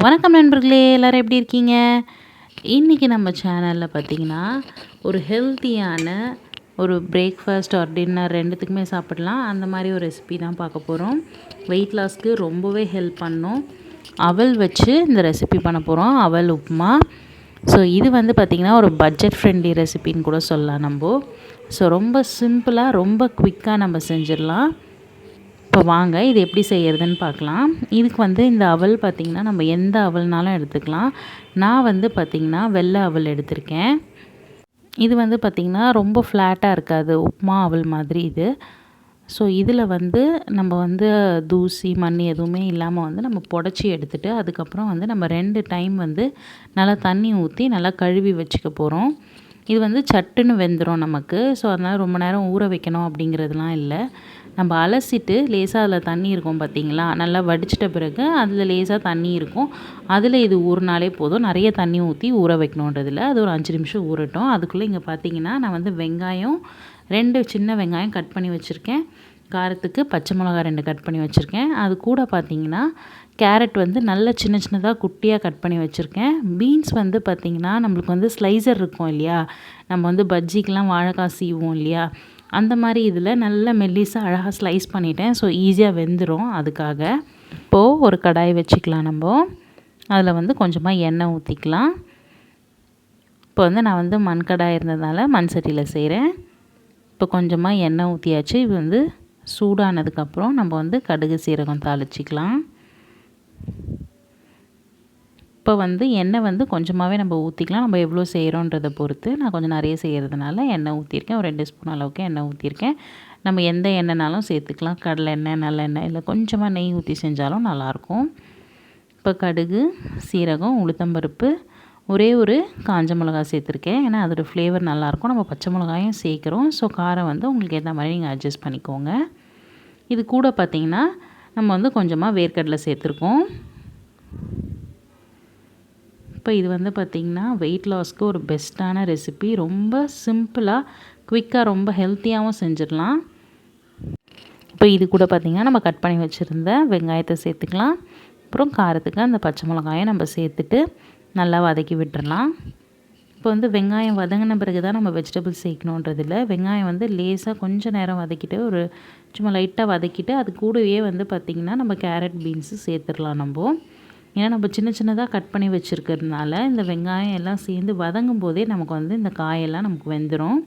வணக்கம் நண்பர்களே, எல்லோரும் எப்படி இருக்கீங்க? இன்றைக்கி நம்ம சேனலில் பார்த்திங்கன்னா ஒரு ஹெல்த்தியான ஒரு பிரேக்ஃபாஸ்ட் ஆர் டின்னர் ரெண்டுத்துக்குமே சாப்பிடலாம் அந்த மாதிரி ஒரு ரெசிபி தான் பார்க்க போகிறோம். வெயிட் லாஸ்க்கு ரொம்பவே ஹெல்ப் பண்ணும். அவல் வச்சு இந்த ரெசிபி பண்ண போகிறோம், அவல் உப்புமா. ஸோ இது வந்து பார்த்திங்கன்னா ஒரு பட்ஜெட் ஃப்ரெண்ட்லி ரெசிபின்னு கூட சொல்லலாம் நம்ம. ஸோ ரொம்ப சிம்பிளாக ரொம்ப குவிக்காக நம்ம செஞ்சிடலாம். இப்போ வாங்க இது எப்படி செய்கிறதுன்னு பார்க்கலாம். இதுக்கு வந்து இந்த அவல் பார்த்திங்கன்னா நம்ம எந்த அவல்னாலும் எடுத்துக்கலாம். நான் வந்து பார்த்திங்கன்னா வெள்ளை அவல் எடுத்திருக்கேன். இது வந்து பார்த்திங்கன்னா ரொம்ப ஃப்ளாட்டாக இருக்காது, உப்புமா அவல் மாதிரி இது. ஸோ இதில் வந்து நம்ம வந்து தூசி மண் எதுவுமே இல்லாமல் வந்து நம்ம புடச்சி எடுத்துகிட்டு அதுக்கப்புறம் வந்து நம்ம 2 டைம் வந்து நல்லா தண்ணி ஊற்றி நல்லா கழுவி வச்சுக்க போகிறோம். இது வந்து சட்டுன்னு வெந்துடும் நமக்கு. ஸோ அதனால் ரொம்ப நேரம் ஊற வைக்கணும் அப்படிங்கிறதுலாம் இல்லை. நம்ம அலசிட்டு லேசாக அதில் தண்ணி இருக்கும் பார்த்திங்களா, நல்லா வடிச்சிட்ட பிறகு அதில் லேசாக தண்ணி இருக்கும். அதில் இது ஊறினாலே போதும். நிறைய தண்ணி ஊற்றி ஊற வைக்கணுன்றதில்ல. அது ஒரு 5 நிமிஷம் ஊறட்டும். அதுக்குள்ளே இங்கே பார்த்திங்கன்னா நான் வந்து வெங்காயம் 2 சின்ன வெங்காயம் கட் பண்ணி வச்சுருக்கேன். காரத்துக்கு பச்சை மிளகா 2 கட் பண்ணி வச்சுருக்கேன். அது கூட பார்த்திங்கன்னா கேரட் வந்து நல்ல சின்ன சின்னதாக குட்டியாக கட் பண்ணி வச்சுருக்கேன். பீன்ஸ் வந்து பார்த்திங்கன்னா நம்மளுக்கு வந்து ஸ்லைசர் இருக்கும் இல்லையா, நம்ம வந்து பஜ்ஜிக்கெலாம் வாழைக்காய் சீவோம் இல்லையா, அந்த மாதிரி இதில் நல்ல மெல்லிஸாக அழகாக ஸ்லைஸ் பண்ணிட்டேன். ஸோ ஈஸியாக வெந்துடும். அதுக்காக இப்போது ஒரு கடாய் வச்சுக்கலாம். நம்ம அதில் வந்து கொஞ்சமாக எண்ணெய் ஊற்றிக்கலாம். இப்போ வந்து நான் வந்து மண் கடாய் இருந்ததுனால மண் சட்டியில் செய்கிறேன். இப்போ கொஞ்சமாக எண்ணெய் ஊற்றியாச்சு. இது வந்து சூடானதுக்கப்புறம் நம்ம வந்து கடுகு சீரகம் தாளிச்சிக்கலாம். இப்போ வந்து எண்ணெய் வந்து கொஞ்சமாகவே நம்ம ஊற்றிக்கலாம். நம்ம எவ்வளோ செய்கிறோன்றதை பொறுத்து. நான் கொஞ்சம் நிறைய செய்கிறதுனால எண்ணெய் ஊற்றிருக்கேன். ஒரு 2 ஸ்பூன் அளவுக்கு எண்ணெய் ஊற்றிருக்கேன். நம்ம எந்த எண்ணெய்னாலும் சேர்த்துக்கலாம். கடலை எண்ணெய், நல்லெண்ணெய், இல்லை கொஞ்சமாக நெய் ஊற்றி செஞ்சாலும் நல்லாயிருக்கும். இப்போ கடுகு, சீரகம், உளுத்தம்பருப்பு, ஒரே ஒரு காஞ்ச மிளகா சேர்த்துருக்கேன். ஏன்னா அதோட ஃப்ளேவர் நல்லாயிருக்கும். நம்ம பச்சை மிளகாயும் சேர்க்குறோம். ஸோ காரம் வந்து உங்களுக்கு ஏற்ற மாதிரி நீங்கள் அட்ஜஸ்ட் பண்ணிக்கோங்க. இது கூட பார்த்திங்கன்னா நம்ம வந்து கொஞ்சமாக வேர்க்கடலை சேர்த்துருக்கோம். இப்போ இது வந்து பார்த்திங்கன்னா வெயிட் லாஸ்க்கு ஒரு பெஸ்ட்டான ரெசிபி. ரொம்ப சிம்பிளாக குவிக்காக ரொம்ப ஹெல்த்தியாகவும் செஞ்சிடலாம். இப்போ இது கூட பார்த்திங்கன்னா நம்ம கட் பண்ணி வச்சுருந்த வெங்காயத்தை சேர்த்துக்கலாம். அப்புறம் காரத்துக்கு அந்த பச்சை மிளகாயை நம்ம சேர்த்துட்டு நல்லா வதக்கி விட்டுறலாம். இப்போ வந்து வெங்காயம் வதங்கின பிறகு தான் நம்ம வெஜிடபிள்ஸ் சேர்க்கணுன்றதில்ல. வெங்காயம் வந்து லேசாக கொஞ்சம் நேரம் வதக்கிட்டு ஒரு சும்மா லைட்டாக வதக்கிட்டு அது கூடவே வந்து பார்த்திங்கன்னா நம்ம கேரட் பீன்ஸு சேர்த்துடலாம். ஏன்னா நம்ம சின்ன சின்னதாக கட் பண்ணி வச்சுருக்கிறதுனால இந்த வெங்காயம் எல்லாம் சேர்ந்து வதங்கும் போதே நமக்கு வந்து இந்த காயெல்லாம் நமக்கு வெந்துடும்.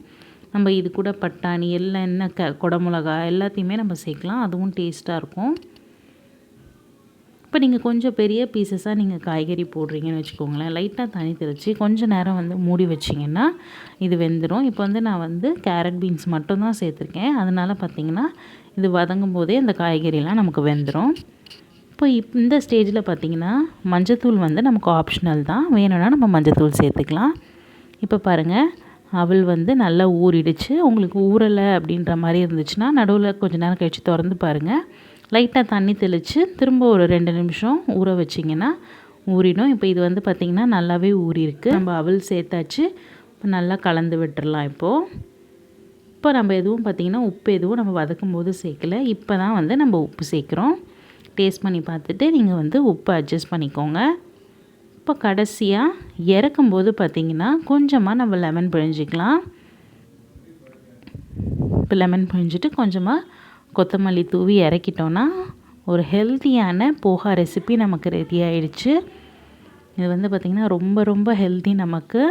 நம்ம இது கூட பட்டாணி எல்லாம் என்ன குடமிளகா எல்லாத்தையுமே நம்ம சேர்க்கலாம். அதுவும் டேஸ்ட்டாக இருக்கும். இப்போ நீங்கள் கொஞ்சம் பெரிய பீசஸாக நீங்கள் காய்கறி போடுறீங்கன்னு வச்சுக்கோங்களேன், லைட்டாக தண்ணி தெளித்து கொஞ்சம் நேரம் வந்து மூடி வச்சிங்கன்னா இது வெந்துடும். இப்போ வந்து நான் வந்து கேரட் பீன்ஸ் மட்டும்தான் சேர்த்துருக்கேன். அதனால் பார்த்திங்கன்னா இது வதங்கும் போதே அந்த காய்கறிலாம் நமக்கு வெந்துடும். இப்போ இந்த ஸ்டேஜில் பார்த்திங்கன்னா மஞ்சத்தூள் வந்து நமக்கு ஆப்ஷனல் தான். வேணும்னா நம்ம மஞ்சத்தூள் சேர்த்துக்கலாம். இப்போ பாருங்கள், அவல் வந்து நல்லா ஊறிடுச்சு. உங்களுக்கு ஊறலை அப்படின்ற மாதிரி இருந்துச்சுன்னா நடுவில் கொஞ்சம் நேரம் கழித்து திறந்து பாருங்கள். லைட்டாக தண்ணி தெளித்து திரும்ப ஒரு 2 நிமிஷம் ஊற வச்சிங்கன்னா ஊறிடும். இப்போ இது வந்து பார்த்திங்கன்னா நல்லாவே ஊறிருக்கு. நம்ம அவல் சேர்த்தாச்சு. இப்போ நல்லா கலந்து விட்டுறலாம். இப்போ நம்ம எதுவும் பார்த்திங்கன்னா உப்பு எதுவும் நம்ம வதக்கும் போது சேர்க்கலை. இப்போ தான் வந்து நம்ம உப்பு சேர்க்குறோம். டேஸ்ட் பண்ணி பார்த்துட்டு நீங்கள் வந்து உப்பு அட்ஜஸ்ட் பண்ணிக்கோங்க. இப்போ கடைசியாக இறக்கும்போது பார்த்திங்கன்னா கொஞ்சமாக நம்ம லெமன் பிழிஞ்சிக்கலாம். இப்போ லெமன் பிழிஞ்சிட்டு கொஞ்சமாக கொத்தமல்லி தூவி இறக்கிட்டோன்னா ஒரு ஹெல்த்தியான போஹா ரெசிபி நமக்கு ரெடி ஆகிடுச்சு. இது வந்து பார்த்திங்கன்னா ரொம்ப ரொம்ப ஹெல்த்தி நமக்கு.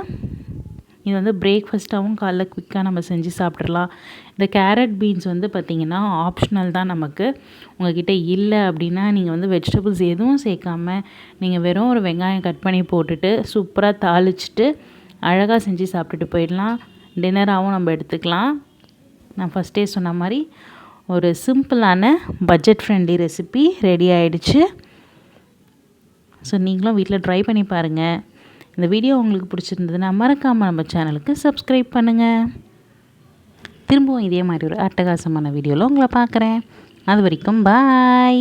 இது வந்து பிரேக்ஃபாஸ்ட்டாகவும் காலைல குயிக்காக நம்ம செஞ்சு சாப்பிட்றலாம். இந்த கேரட் பீன்ஸ் வந்து பார்த்திங்கன்னா ஆப்ஷனல் தான் நமக்கு. உங்கள்கிட்ட இல்லை அப்படின்னா நீங்கள் வந்து வெஜிடபிள்ஸ் எதுவும் சேர்க்காம நீங்கள் வெறும் ஒரு வெங்காயம் கட் பண்ணி போட்டுட்டு சூப்பராக தாளிச்சிட்டு அழகாக செஞ்சு சாப்பிட்டுட்டு போயிடலாம். டின்னராகவும் நம்ம எடுத்துக்கலாம். நான் ஃபஸ்ட்டே சொன்ன மாதிரி ஒரு சிம்பிளான பட்ஜெட் ஃப்ரெண்ட்லி ரெசிபி ரெடி ஆகிடுச்சு. ஸோ நீங்களும் வீட்டில் ட்ரை பண்ணி பாருங்கள். இந்த வீடியோ உங்களுக்கு பிடிச்சிருந்ததுன்னா மறக்காமல் நம்ம சேனலுக்கு சப்ஸ்கிரைப் பண்ணுங்கள். திரும்பவும் இதே மாதிரி ஒரு அட்டகாசமான வீடியோவில் உங்களை பார்க்குறேன். அது வரைக்கும் பாய்.